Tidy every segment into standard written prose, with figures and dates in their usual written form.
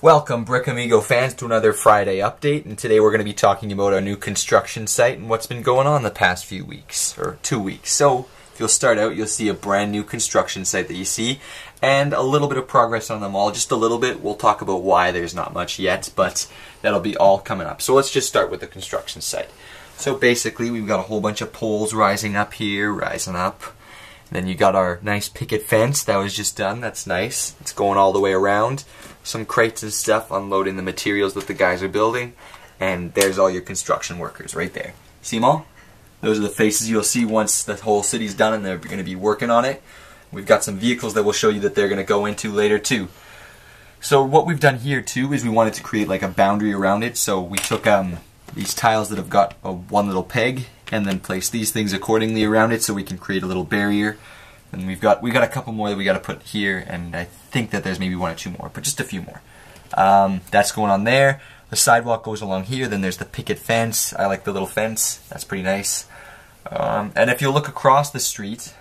Welcome, Brick Amigo fans, to another Friday update, and today we're going to be talking about our new construction site and what's been going on the past few weeks, or 2 weeks. So, if you'll start out, you'll see a brand new construction site that you see, and a little bit of progress on them all, just a little bit. We'll talk about why there's not much yet, but that'll be all coming up. So let's just start with the construction site. So basically, we've got a whole bunch of poles rising up here, rising up. Then you got our nice picket fence that was just done. That's nice. It's going all the way around. Some crates and stuff, unloading the materials that the guys are building. And there's all your construction workers right there. See them all? Those are the faces you'll see once the whole city's done and they're going to be working on it. We've got some vehicles that we'll show you that they're going to go into later too. So what we've done here too is we wanted to create like a boundary around it. So we took these tiles that have got one little peg and then place these things accordingly around it so we can create a little barrier. And we got a couple more that we got to put here, and I think that there's maybe 1 or 2 more, but just a few more. That's going on there. The sidewalk goes along here. Then there's the picket fence. I like the little fence. That's pretty nice. And if you look across the street,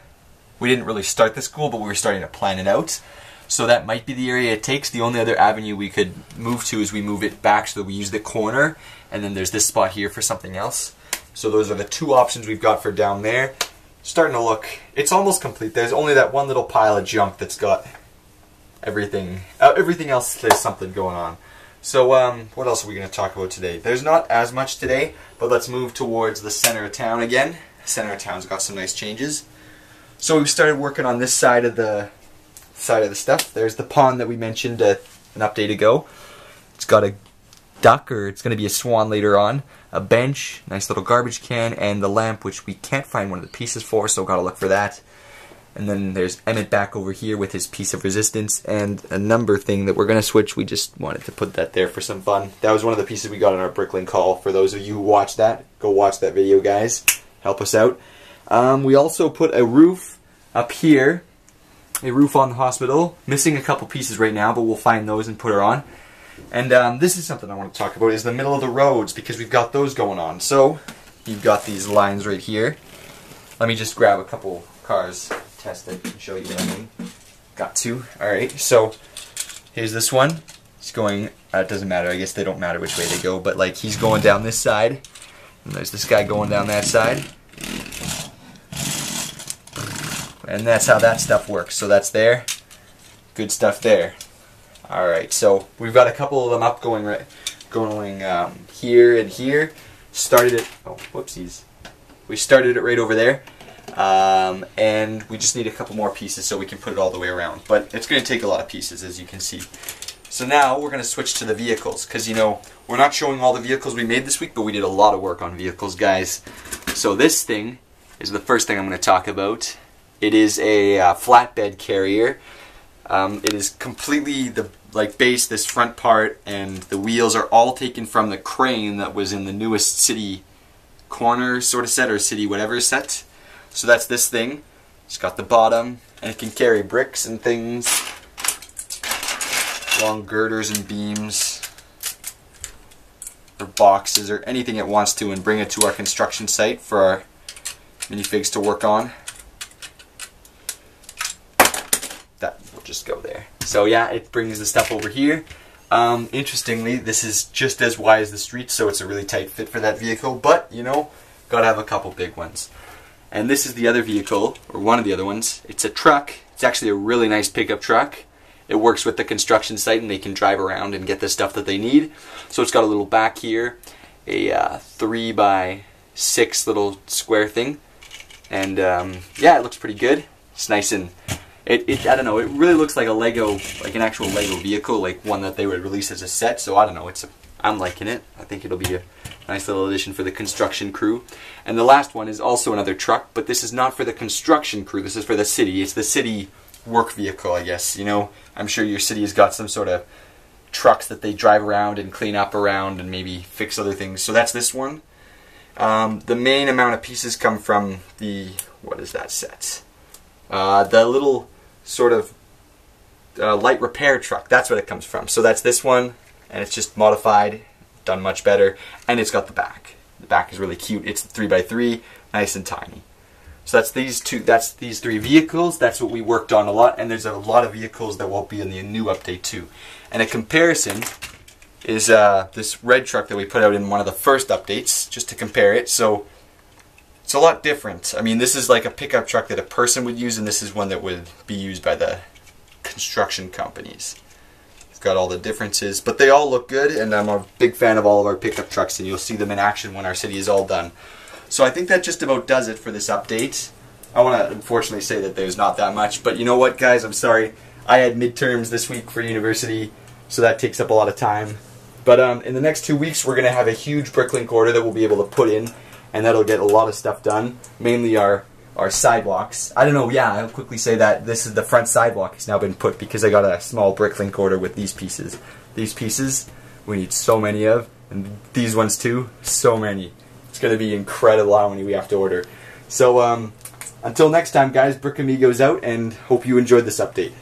we didn't really start the school, but we were starting to plan it out. So that might be the area it takes. The only other avenue we could move to is we move it back so that we use the corner, and then there's this spot here for something else. So those are the 2 options we've got for down there. Starting to look, it's almost complete. There's only that one little pile of junk that's got everything. Everything else, there's something going on. So what else are we going to talk about today? There's not as much today, but let's move towards the center of town again. The center of town's got some nice changes. So we've started working on this side of the stuff. There's the pond that we mentioned an update ago. It's got a duck, or it's going to be a swan later on, a bench, nice little garbage can, and the lamp, which we can't find one of the pieces for, so gotta look for that. And then there's Emmett back over here with his piece of resistance and a number thing that we're going to switch. We just wanted to put that there for some fun. That was one of the pieces we got in our Bricklink haul. For those of you who watched that, go watch that video, guys. Help us out. We also put a roof up here, a roof on the hospital. Missing a couple pieces right now, but we'll find those and put her on. And this is something I want to talk about, is the middle of the roads, because we've got those going on. So, you've got these lines right here. Let me just grab a couple cars, test it, and show you what I mean. Got 2. Alright, so here's this one. It's going, it doesn't matter, I guess they don't matter which way they go, but like he's going down this side, and there's this guy going down that side. And that's how that stuff works. So that's there. Good stuff there. Alright, so we've got a couple of them up going here and here. Started it, oh, whoopsies. We started it right over there. And we just need a couple more pieces so we can put it all the way around. But it's going to take a lot of pieces, as you can see. So now we're going to switch to the vehicles, because, you know, we're not showing all the vehicles we made this week, but we did a lot of work on vehicles, guys. So this thing is the first thing I'm going to talk about. It is a flatbed carrier. It is completely the base, this front part, and the wheels are all taken from the crane that was in the newest city corner sort of set, or city whatever set. So that's this thing. It's got the bottom, and it can carry bricks and things, long girders and beams, or boxes, or anything it wants to, and bring it to our construction site for our minifigs to work on. That will just go there. So yeah, it brings the stuff over here. Interestingly, this is just as wide as the street, so it's a really tight fit for that vehicle, but, you know, gotta have a couple big ones. And this is the other vehicle, or one of the other ones. It's a truck. It's actually a really nice pickup truck. It works with the construction site, and they can drive around and get the stuff that they need. So it's got a little back here, a 3x6 little square thing. And yeah, it looks pretty good. It's nice, and I don't know, it really looks like a Lego, like an actual Lego vehicle, like one that they would release as a set. So I don't know, I'm liking it. I think it'll be a nice little addition for the construction crew. And the last one is also another truck, but this is not for the construction crew. This is for the city. It's the city work vehicle, I guess. You know, I'm sure your city has got some sort of trucks that they drive around and clean up around and maybe fix other things. So that's this one. The main amount of pieces come from the, what is that set? The little sort of light repair truck. That's what it comes from. So that's this one, and it's just modified, done much better, and it's got the back. The back is really cute. It's 3x3, nice and tiny. So that's these three vehicles. That's what we worked on a lot, and there's a lot of vehicles that won't be in the new update too. And a comparison is this red truck that we put out in one of the first updates, just to compare it. So it's a lot different. I mean, this is like a pickup truck that a person would use, and this is one that would be used by the construction companies. It's got all the differences, but they all look good, and I'm a big fan of all of our pickup trucks, and you'll see them in action when our city is all done. So I think that just about does it for this update. I want to unfortunately say that there's not that much, but you know what, guys? I'm sorry. I had midterms this week for university, so that takes up a lot of time. But in the next 2 weeks, we're going to have a huge Bricklink order that we'll be able to put in, and that'll get a lot of stuff done, mainly our sidewalks. I don't know, yeah, I'll quickly say that this is the front sidewalk has now been put because I got a small Bricklink order with these pieces. These pieces, we need so many of, and these ones too, so many. It's going to be incredible how many we have to order. So until next time, guys, Brick Amigos out, and hope you enjoyed this update.